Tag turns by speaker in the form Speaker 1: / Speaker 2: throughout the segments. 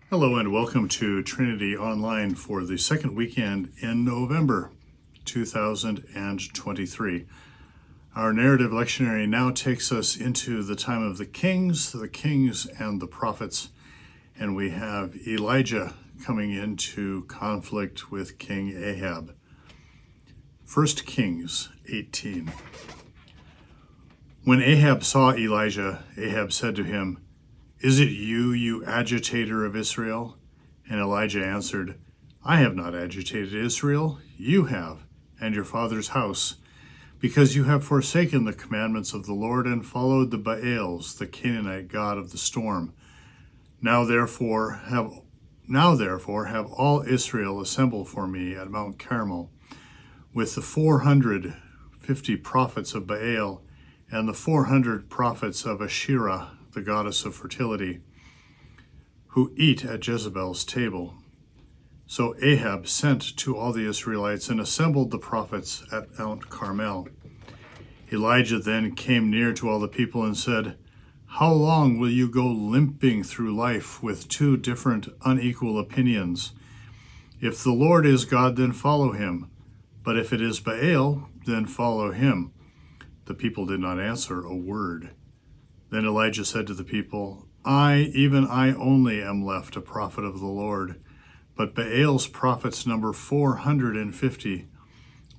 Speaker 1: Hello and welcome to Trinity Online for the second weekend in November 2023. Our narrative lectionary now takes us into the time of the kings and the prophets, and we have Elijah coming into conflict with King Ahab. 1 Kings 18. When Ahab saw Elijah, Ahab said to him, "Is it you, you agitator of Israel?" And Elijah answered, "I have not agitated Israel. You have, and your father's house, because you have forsaken the commandments of the Lord and followed the Baals, the Canaanite god of the storm. Now therefore have all Israel assemble for me at Mount Carmel, with the 450 prophets of Baal and the 400 prophets of Asherah, the goddess of fertility, who eat at Jezebel's table." So Ahab sent to all the Israelites and assembled the prophets at Mount Carmel. Elijah then came near to all the people and said, "How long will you go limping through life with two different unequal opinions? If the Lord is God, then follow him. But if it is Baal, then follow him." The people did not answer a word. Then Elijah said to the people, even I only am left a prophet of the Lord, but Baal's prophets number 450.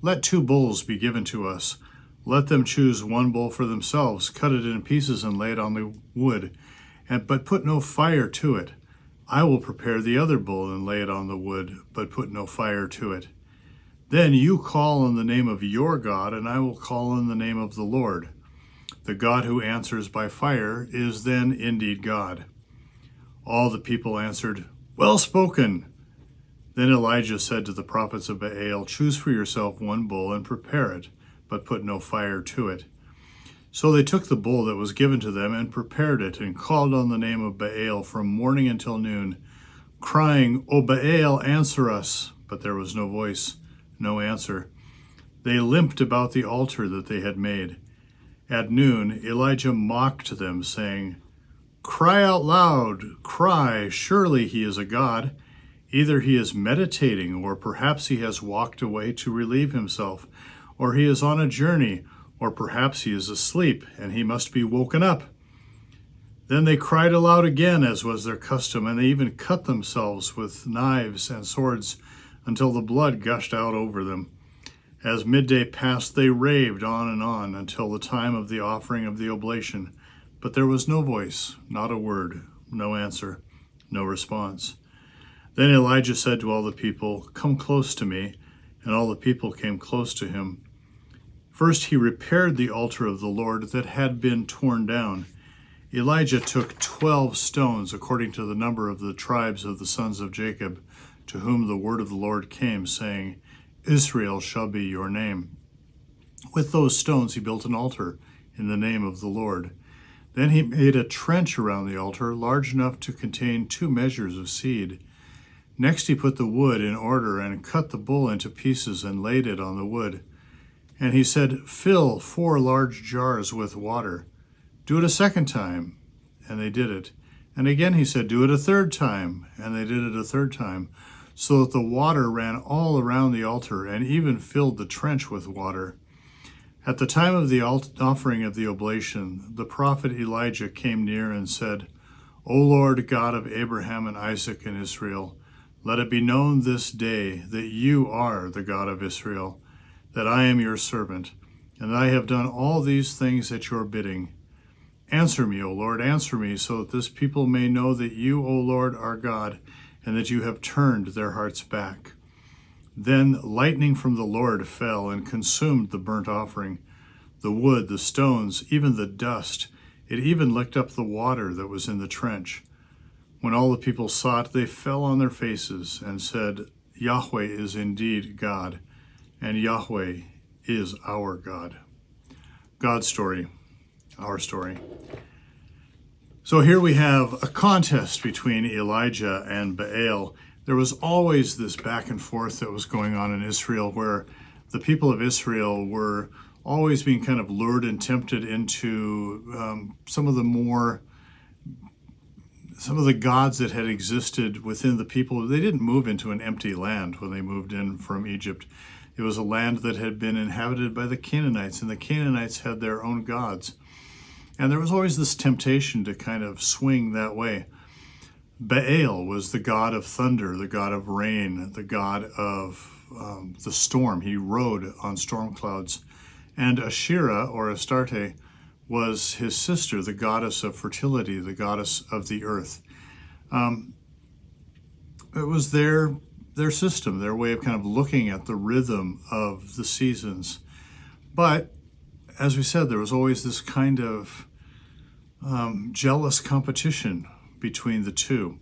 Speaker 1: Let 2 bulls be given to us. Let them choose 1 bull for themselves, cut it in pieces and lay it on the wood, but put no fire to it. I will prepare the other bull and lay it on the wood, but put no fire to it. Then you call on the name of your God, and I will call on the name of the Lord. The God who answers by fire is then indeed God. All the people answered, "Well spoken." Then Elijah said to the prophets of Baal, "Choose for yourself 1 bull and prepare it, but put no fire to it." So they took the bull that was given to them and prepared it and called on the name of Baal from morning until noon, crying, "O Baal, answer us." But there was no voice, no answer. They limped about the altar that they had made. At noon, Elijah mocked them, saying, "Cry out loud, cry, surely he is a god. Either he is meditating, or perhaps he has walked away to relieve himself, or he is on a journey, or perhaps he is asleep, and he must be woken up." Then they cried aloud again, as was their custom, and they even cut themselves with knives and swords until the blood gushed out over them. As midday passed, they raved on until the time of the offering of the oblation. But there was no voice, not a word, no answer, no response. Then Elijah said to all the people, "Come close to me." And all the people came close to him. First he repaired the altar of the Lord that had been torn down. Elijah took 12 stones, according to the number of the tribes of the sons of Jacob, to whom the word of the Lord came, saying, "Israel shall be your name." With those stones he built an altar in the name of the Lord. Then he made a trench around the altar, large enough to contain 2 measures of seed. Next he put the wood in order and cut the bull into pieces and laid it on the wood. And he said, "Fill 4 large jars with water. Do it a second time." And they did it. And again he said, "Do it a third time." And they did it a third time, so that the water ran all around the altar and even filled the trench with water. At the time of the offering of the oblation, the prophet Elijah came near and said, "O Lord God of Abraham and Isaac and Israel, let it be known this day that you are the God of Israel, that I am your servant, and that I have done all these things at your bidding. Answer me, O Lord, answer me, so that this people may know that you, O Lord, are God, and that you have turned their hearts back." Then lightning from the Lord fell and consumed the burnt offering, the wood, the stones, even the dust. It even licked up the water that was in the trench. When all the people saw it, they fell on their faces and said, "Yahweh is indeed God, and Yahweh is our God." God's story, our story. So here we have a contest between Elijah and Baal. There was always this back and forth that was going on in Israel, where the people of Israel were always being kind of lured and tempted into some of the more some of the gods that had existed within the people. They didn't move into an empty land when they moved in from Egypt. It was a land that had been inhabited by the Canaanites, and the Canaanites had their own gods. And there was always this temptation to kind of swing that way. Baal was the god of thunder, the god of rain, the god of the storm. He rode on storm clouds. And Asherah, or Astarte, was his sister, the goddess of fertility, the goddess of the earth. It was their system, their way of kind of looking at the rhythm of the seasons. But as we said, there was always this kind of jealous competition between the two.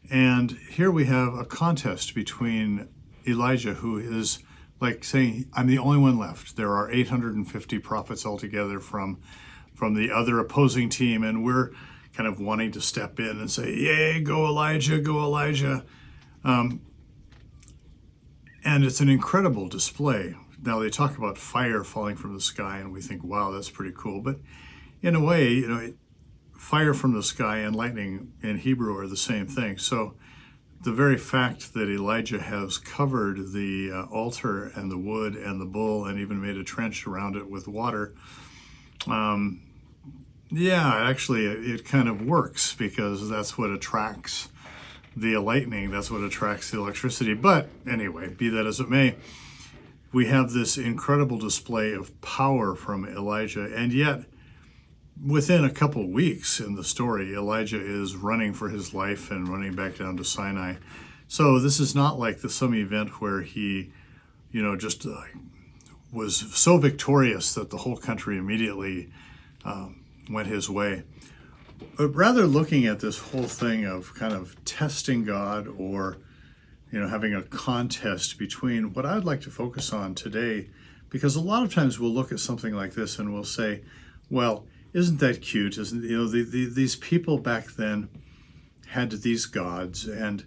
Speaker 1: And here we have a contest between Elijah, who is like saying, I'm the only one left. There are 850 prophets altogether from the other opposing team, and we're kind of wanting to step in and say, yay, go Elijah, go Elijah. And it's an incredible display. Now they talk about fire falling from the sky, and we think, wow, that's pretty cool. But in a way, fire from the sky and lightning in Hebrew are the same thing. So the very fact that Elijah has covered the altar and the wood and the bull and even made a trench around it with water, actually it kind of works, because that's what attracts the lightning, that's what attracts the electricity. But anyway, be that as it may, we have this incredible display of power from Elijah, and yet within a couple weeks in the story, Elijah is running for his life and running back down to Sinai. So this is not like some event where he, just was so victorious that the whole country immediately went his way. But rather looking at this whole thing of kind of testing God, or having a contest between, what I'd like to focus on today, because a lot of times we'll look at something like this and we'll say, well, isn't that cute? Isn't these people back then had these gods, and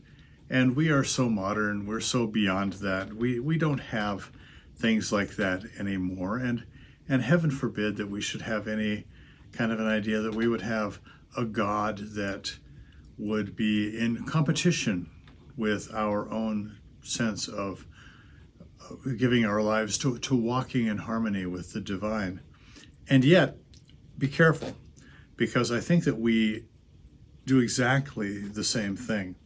Speaker 1: we are so modern, we're so beyond that. We don't have things like that anymore, and heaven forbid that we should have any kind of an idea that we would have a God that would be in competition with our own sense of giving our lives to walking in harmony with the divine. And yet, be careful, because I think that we do exactly the same thing.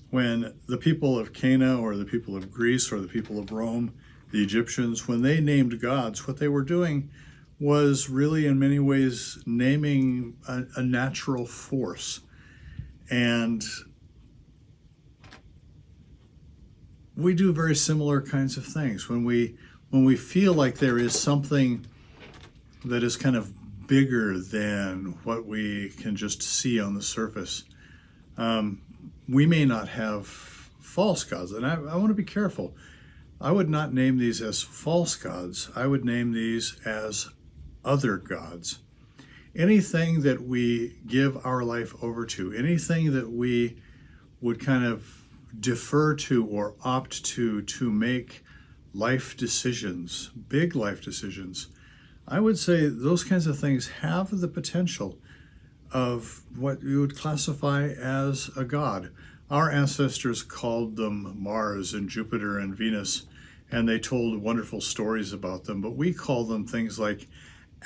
Speaker 1: When the people of Cana, or the people of Greece, or the people of Rome, the Egyptians, when they named gods, what they were doing was really in many ways naming a natural force. And we do very similar kinds of things. When we feel like there is something that is kind of bigger than what we can just see on the surface, we may not have false gods. And I want to be careful. I would not name these as false gods. I would name these as other gods. Anything that we give our life over to, anything that we would kind of defer to or opt to make life decisions, big life decisions, I would say those kinds of things have the potential of what you would classify as a god. Our ancestors called them Mars and Jupiter and Venus, and they told wonderful stories about them, but we call them things like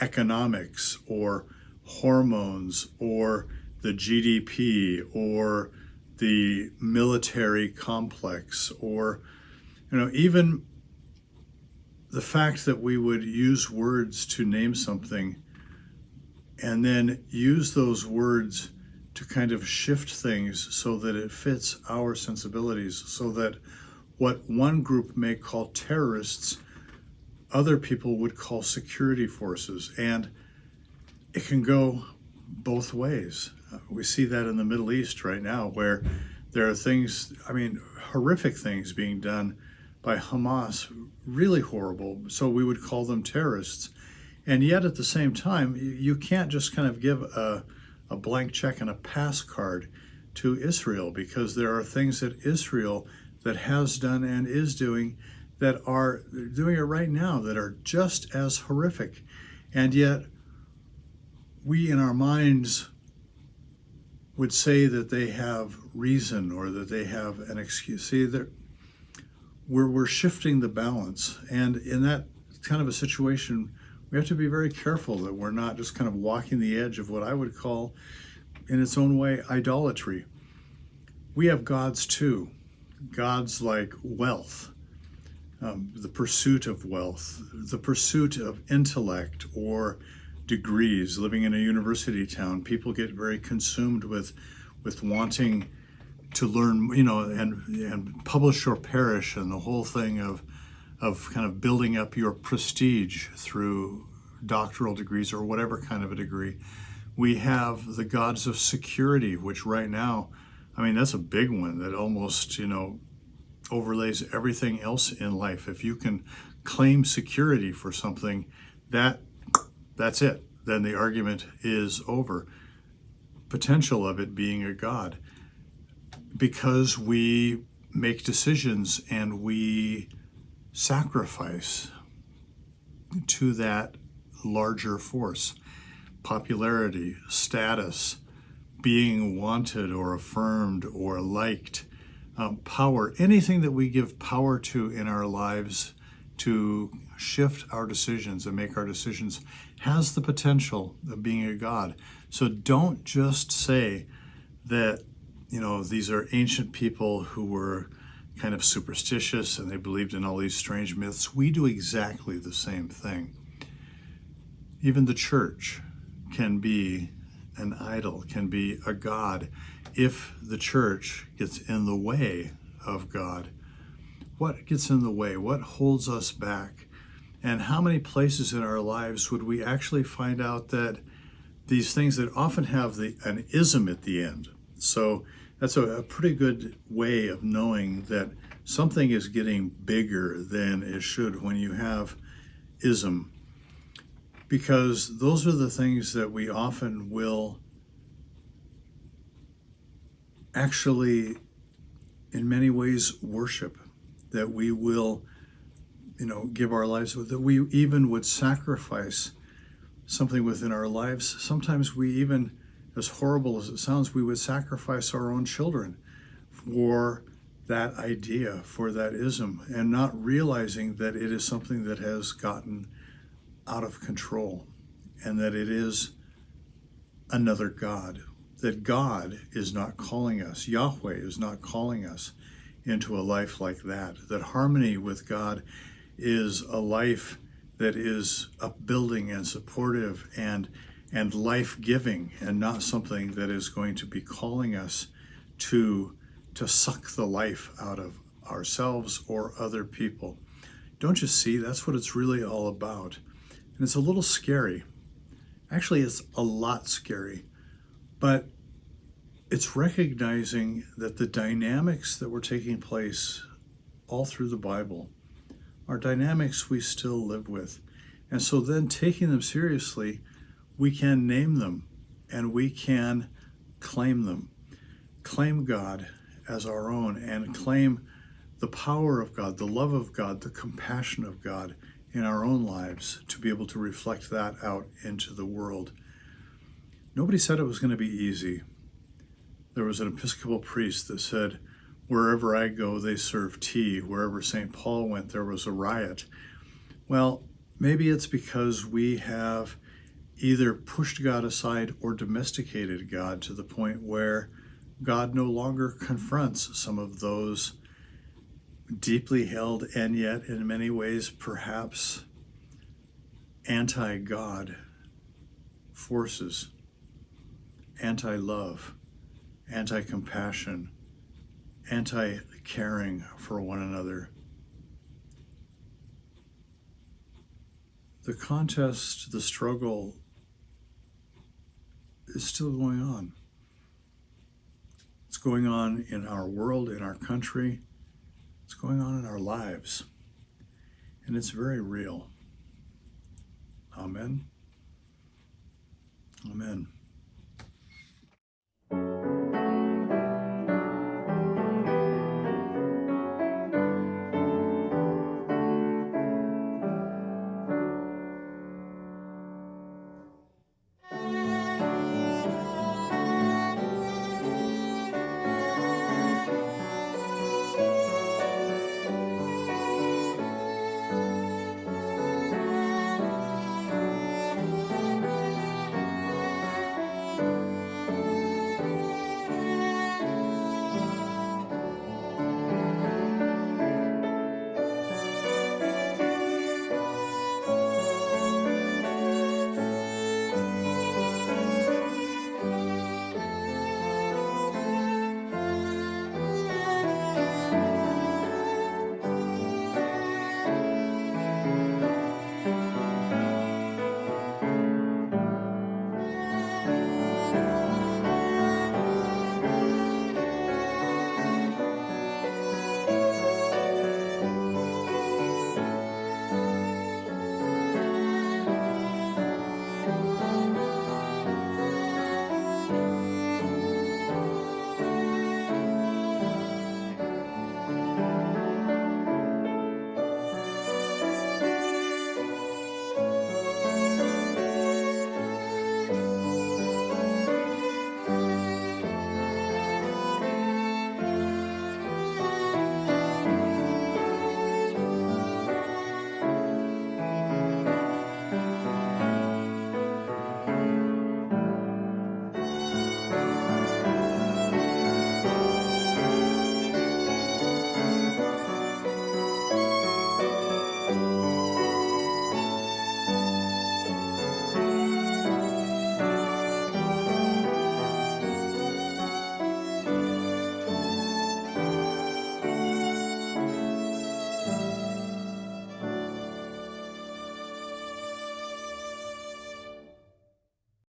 Speaker 1: economics, or hormones, or the GDP, or the military complex, or even the fact that we would use words to name something and then use those words to kind of shift things so that it fits our sensibilities, so that what one group may call terrorists, other people would call security forces. And it can go both ways. We see that in the Middle East right now, where there are things, horrific things being done by Hamas, really horrible. So we would call them terrorists. And yet at the same time, you can't just kind of give a blank check and a pass card to Israel, because there are things that Israel that has done and is doing that are doing it right now that are just as horrific. And yet we in our minds would say that they have reason or that they have an excuse. See, we're shifting the balance. And in that kind of a situation, we have to be very careful that we're not just kind of walking the edge of what I would call, in its own way, idolatry. We have gods too. Gods like wealth, the pursuit of wealth, the pursuit of intellect or degrees. Living in a university town, people get very consumed with wanting to learn, and publish or perish, and the whole thing of kind of building up your prestige through doctoral degrees or whatever kind of a degree. We have the gods of security, which right now, that's a big one that almost, overlays everything else in life. If you can claim security for something, that's it. Then the argument is over. Potential of it being a god. Because we make decisions and we sacrifice to that larger force. Popularity, status, being wanted or affirmed or liked, power, anything that we give power to in our lives to shift our decisions and make our decisions has the potential of being a god. So don't just say that, these are ancient people who were kind of superstitious and they believed in all these strange myths. We do exactly the same thing. Even the church can be an idol, can be a god, if the church gets in the way of God. What gets in the way? What holds us back? And how many places in our lives would we actually find out that these things that often have an ism at the end? So that's a pretty good way of knowing that something is getting bigger than it should when you have ism. Because those are the things that we often will actually, in many ways, worship, that we will, give our lives with, that we even would sacrifice something within our lives. Sometimes we even, as horrible as it sounds, we would sacrifice our own children for that idea, for that ism, and not realizing that it is something that has gotten out of control and that it is another God. That God is not calling us, Yahweh is not calling us into a life like that. That harmony with God is a life that is upbuilding and supportive and life-giving, and not something that is going to be calling us to suck the life out of ourselves or other people. Don't you see? That's what it's really all about. And it's a little scary. Actually, it's a lot scary. But it's recognizing that the dynamics that were taking place all through the Bible are dynamics we still live with. And so then taking them seriously, we can name them and we can claim them. Claim God as our own and claim the power of God, the love of God, the compassion of God in our own lives to be able to reflect that out into the world. Nobody said it was going to be easy. There was an Episcopal priest that said, "Wherever I go, they serve tea. Wherever St. Paul went, there was a riot." Well, maybe it's because we have either pushed God aside or domesticated God to the point where God no longer confronts some of those deeply held and yet in many ways perhaps anti-God forces, anti-love, anti-compassion, anti-caring for one another. The contest, the struggle is still going on. It's going on in our world, in our country. It's going on in our lives. And it's very real. Amen. Amen.